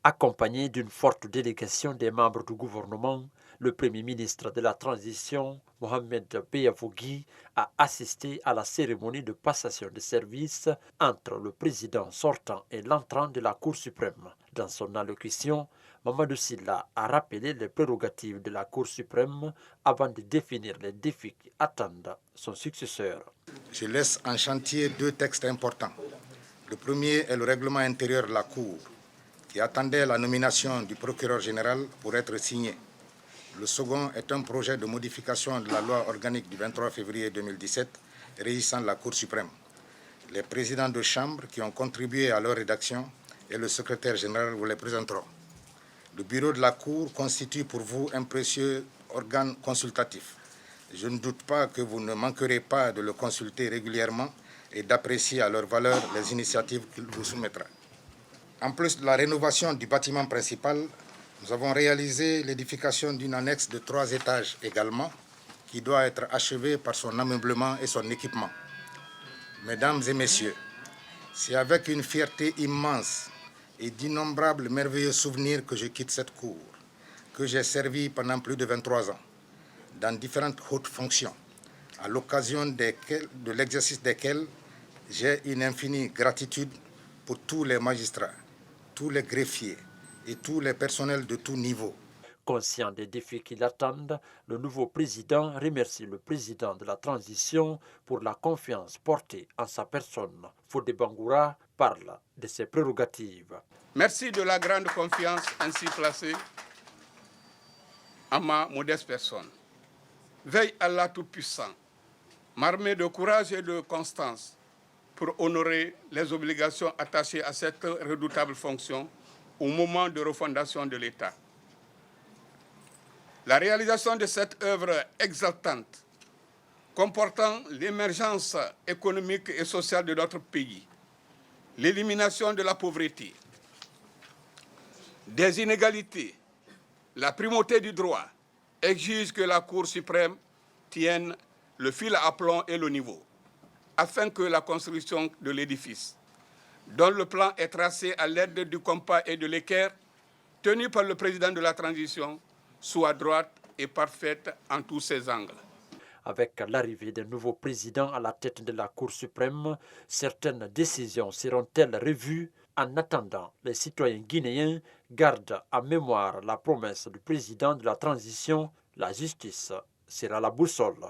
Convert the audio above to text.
Accompagné d'une forte délégation des membres du gouvernement, le Premier ministre de la Transition, Mohamed Beyavougui, a assisté à la cérémonie de passation de service entre le président sortant et l'entrant de la Cour suprême. Dans son allocution, Mamadou Sylla a rappelé les prérogatives de la Cour suprême avant de définir les défis qui attendent son successeur. Je laisse en chantier deux textes importants. Le premier est le règlement intérieur de la Cour, qui attendait la nomination du procureur général pour être signé. Le second est un projet de modification de la loi organique du 23 février 2017 régissant la Cour suprême. Les présidents de chambre qui ont contribué à leur rédaction et le secrétaire général vous les présenteront. Le bureau de la Cour constitue pour vous un précieux organe consultatif. Je ne doute pas que vous ne manquerez pas de le consulter régulièrement et d'apprécier à leur valeur les initiatives qu'il vous soumettra. En plus de la rénovation du bâtiment principal, nous avons réalisé l'édification d'une annexe de 3 étages également, qui doit être achevée par son ameublement et son équipement. Mesdames et messieurs, c'est avec une fierté immense et d'innombrables merveilleux souvenirs que je quitte cette cour, que j'ai servi pendant plus de 23 ans, dans différentes hautes fonctions, à l'occasion de l'exercice desquelles j'ai une infinie gratitude pour tous les magistrats, tous les greffiers et tous les personnels de tout niveau. Conscient des défis qui l'attendent, le nouveau président remercie le président de la transition pour la confiance portée en sa personne. Fodé Bangoura parle de ses prérogatives. Merci de la grande confiance ainsi placée en ma modeste personne. Veille Allah Tout-Puissant, m'armer de courage et de constance pour honorer les obligations attachées à cette redoutable fonction au moment de refondation de l'État. La réalisation de cette œuvre exaltante, comportant l'émergence économique et sociale de notre pays, l'élimination de la pauvreté, des inégalités, la primauté du droit, exige que la Cour suprême tienne le fil à plomb et le niveau, afin que la construction de l'édifice, dont le plan est tracé à l'aide du compas et de l'équerre, tenu par le président de la transition, soit droite et parfaite en tous ses angles. Avec l'arrivée d'un nouveau président à la tête de la Cour suprême, certaines décisions seront-elles revues? En attendant, les citoyens guinéens gardent en mémoire la promesse du président de la transition: la justice sera la boussole.